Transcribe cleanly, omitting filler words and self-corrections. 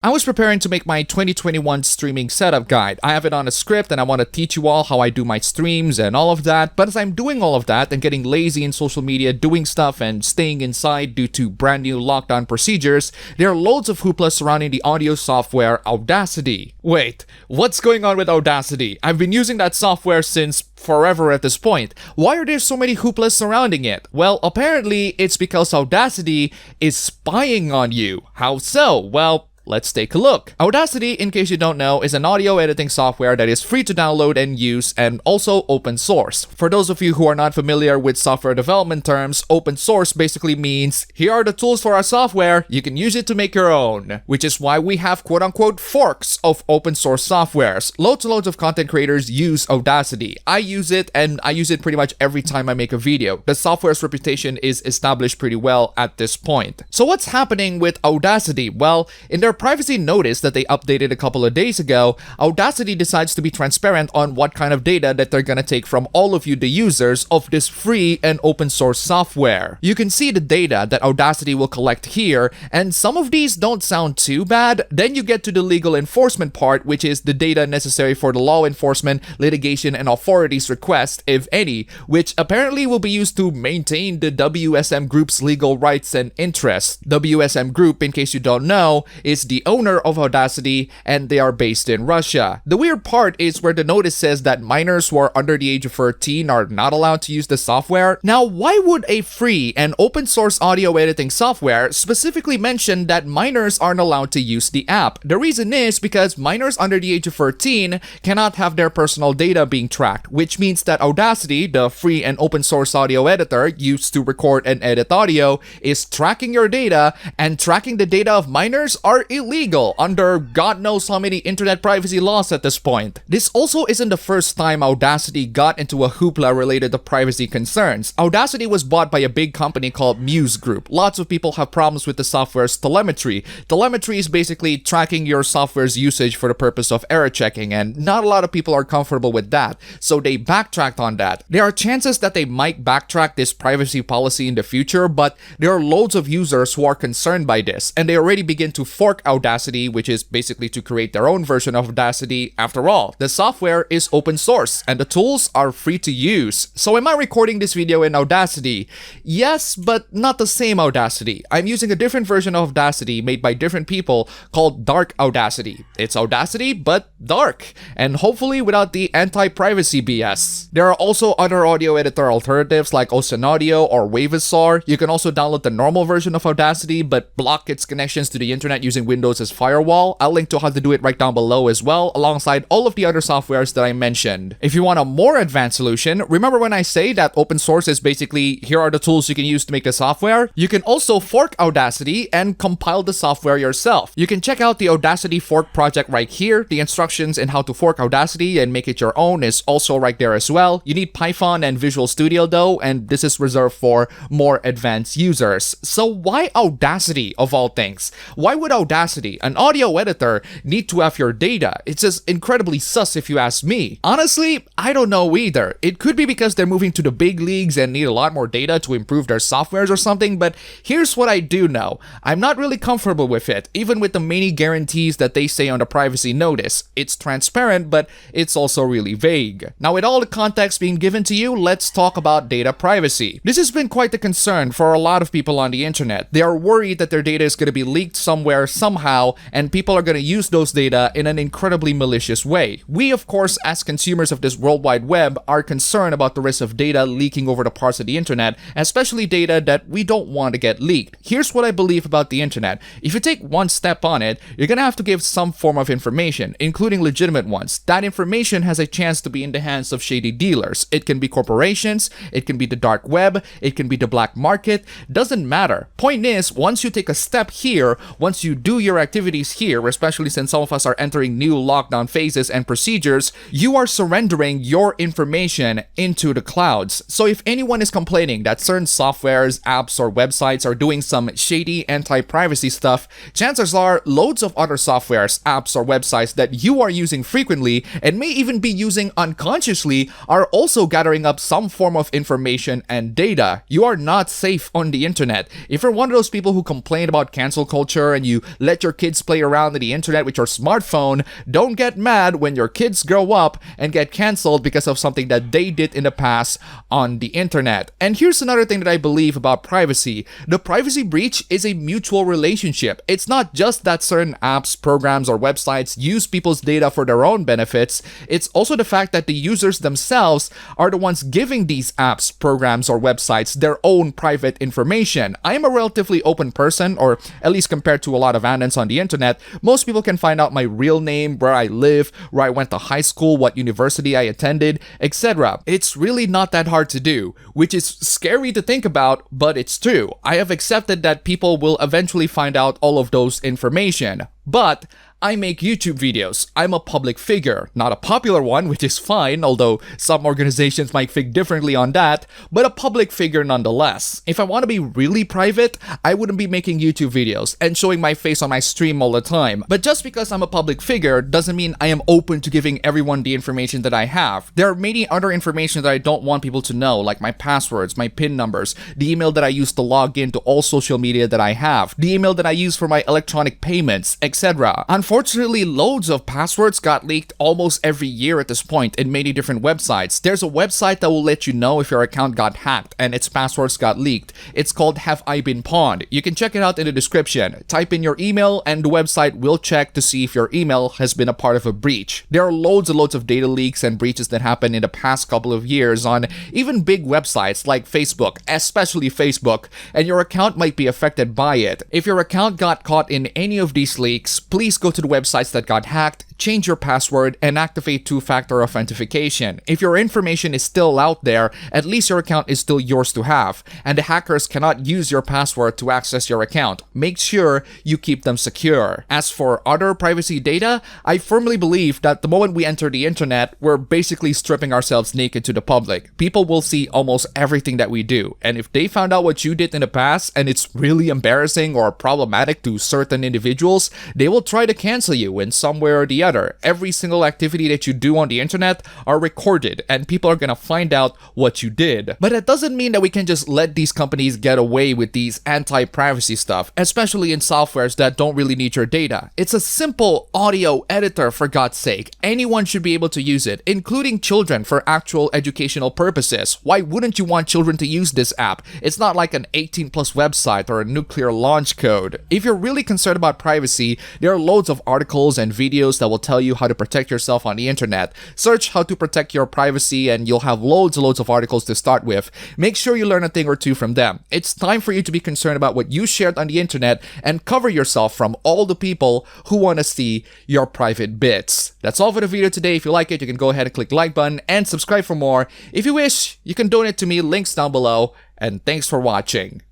I was preparing to make my 2021 streaming setup guide. I have it on a script and I want to teach you all how I do my streams and all of that, but as I'm doing all of that and getting lazy in social media, doing stuff and staying inside due to brand new lockdown procedures, there are loads of hoopla surrounding the audio software Audacity. Wait, what's going on with Audacity? I've been using that software since forever at this point. Why are there so many hooplas surrounding it? Well, apparently it's because Audacity is spying on you. How so? Well, let's take a look. Audacity, in case you don't know, is an audio editing software that is free to download and use and also open source. For those of you who are not familiar with software development terms, open source basically means here are the tools for our software, you can use it to make your own. Which is why we have quote-unquote forks of open source softwares. Loads and loads of content creators use Audacity. I use it and I use it pretty much every time I make a video. The software's reputation is established pretty well at this point. So what's happening with Audacity? Well, in their privacy notice that they updated a couple of days ago, Audacity decides to be transparent on what kind of data that they're gonna take from all of you, the users of this free and open source software. You can see the data that Audacity will collect here, and some of these don't sound too bad. Then you get to the legal enforcement part, which is the data necessary for the law enforcement, litigation, and authorities request, if any, which apparently will be used to maintain the WSM Group's legal rights and interests. WSM Group, in case you don't know, is the owner of Audacity, and they are based in Russia. The weird part is where the notice says that minors who are under the age of 13 are not allowed to use the software. Now, why would a free and open source audio editing software specifically mention that minors aren't allowed to use the app? The reason is because minors under the age of 13 cannot have their personal data being tracked, which means that Audacity, the free and open source audio editor used to record and edit audio, is tracking your data, and tracking the data of minors are illegal under God knows how many internet privacy laws at this point. This also isn't the first time Audacity got into a hoopla related to privacy concerns. Audacity was bought by a big company called Muse Group. Lots of people have problems with the software's telemetry. Telemetry is basically tracking your software's usage for the purpose of error checking, and not a lot of people are comfortable with that, so they backtracked on that. There are chances that they might backtrack this privacy policy in the future, but there are loads of users who are concerned by this, and they already begin to fork Audacity, which is basically to create their own version of Audacity. After all, the software is open source and the tools are free to use. So am I recording this video in Audacity? Yes, but not the same Audacity. I'm using a different version of Audacity made by different people called Dark Audacity. It's Audacity, but dark, and hopefully without the anti-privacy BS. There are also other audio editor alternatives like Ocean Audio or Wavesaur. You can also download the normal version of Audacity but block its connections to the internet using Windows as firewall. I'll link to how to do it right down below as well, alongside all of the other softwares that I mentioned. If you want a more advanced solution, remember when I say that open source is basically here are the tools you can use to make a software? You can also fork Audacity and compile the software yourself. You can check out the Audacity fork project right here. The instructions in how to fork Audacity and make it your own is also right there as well. You need Python and Visual Studio though, and this is reserved for more advanced users. So why Audacity of all things? Why would Audacity, an audio editor, need to have your data? It's just incredibly sus if you ask me. Honestly, I don't know either. It could be because they're moving to the big leagues and need a lot more data to improve their softwares or something, but here's what I do know. I'm not really comfortable with it, even with the many guarantees that they say on the privacy notice. It's transparent, but it's also really vague. Now, with all the context being given to you, let's talk about data privacy. This has been quite the concern for a lot of people on the internet. They are worried that their data is going to be leaked somewhere, somehow, and people are going to use those data in an incredibly malicious way. We, of course, as consumers of this World Wide Web, are concerned about the risk of data leaking over the parts of the internet, especially data that we don't want to get leaked. Here's what I believe about the internet. If you take one step on it, you're going to have to give some form of information, including legitimate ones. That information has a chance to be in the hands of shady dealers. It can be corporations, it can be the dark web, it can be the black market, doesn't matter. Point is, once you take a step here, once you do your activities here, especially since some of us are entering new lockdown phases and procedures, you are surrendering your information into the clouds. So if anyone is complaining that certain softwares, apps, or websites are doing some shady anti-privacy stuff, chances are loads of other softwares, apps, or websites that you are using frequently and may even be using unconsciously are also gathering up some form of information and data. You are not safe on the internet. If you're one of those people who complain about cancel culture and you let your kids play around on the internet with your smartphone. Don't get mad when your kids grow up and get canceled because of something that they did in the past on the internet. And here's another thing that I believe about privacy. The privacy breach is a mutual relationship. It's not just that certain apps, programs, or websites use people's data for their own benefits. It's also the fact that the users themselves are the ones giving these apps, programs, or websites their own private information. I am a relatively open person, or at least compared to a lot of annons on the internet. Most people can find out my real name, where I live, where I went to high school, what university I attended, etc. It's really not that hard to do, which is scary to think about, but it's true. I have accepted that people will eventually find out all of those information. But I make YouTube videos. I'm a public figure. Not a popular one, which is fine, although some organizations might think differently on that, but a public figure nonetheless. If I want to be really private, I wouldn't be making YouTube videos and showing my face on my stream all the time. But just because I'm a public figure doesn't mean I am open to giving everyone the information that I have. There are many other information that I don't want people to know, like my passwords, my PIN numbers, the email that I use to log into all social media that I have, the email that I use for my electronic payments, etc. Unfortunately, loads of passwords got leaked almost every year at this point in many different websites. There's a website that will let you know if your account got hacked and its passwords got leaked. It's called Have I Been Pawned? You can check it out in the description. Type in your email and the website will check to see if your email has been a part of a breach. There are loads and loads of data leaks and breaches that happened in the past couple of years on even big websites like Facebook, especially Facebook, and your account might be affected by it. If your account got caught in any of these leaks, please go to the websites that got hacked, change your password, and activate two-factor authentication. If your information is still out there, at least your account is still yours to have, and the hackers cannot use your password to access your account. Make sure you keep them secure. As for other privacy data, I firmly believe that the moment we enter the internet, we're basically stripping ourselves naked to the public. People will see almost everything that we do, and if they found out what you did in the past and it's really embarrassing or problematic to certain individuals, they will try to cancel you in some way or the other. Every single activity that you do on the internet are recorded and people are gonna find out what you did. But that doesn't mean that we can just let these companies get away with these anti-privacy stuff, especially in softwares that don't really need your data. It's a simple audio editor, for God's sake. Anyone should be able to use it, including children, for actual educational purposes. Why wouldn't you want children to use this app? It's not like an 18+ website or a nuclear launch code. If you're really concerned about privacy, there are loads of articles and videos that will tell you how to protect yourself on the internet. Search how to protect your privacy and you'll have loads and loads of articles to start with. Make sure you learn a thing or two from them. It's time for you to be concerned about what you shared on the internet and cover yourself from all the people who want to see your private bits. That's all for the video today. If you like it, you can go ahead and click the like button and subscribe for more. If you wish, you can donate to me, links down below, and thanks for watching.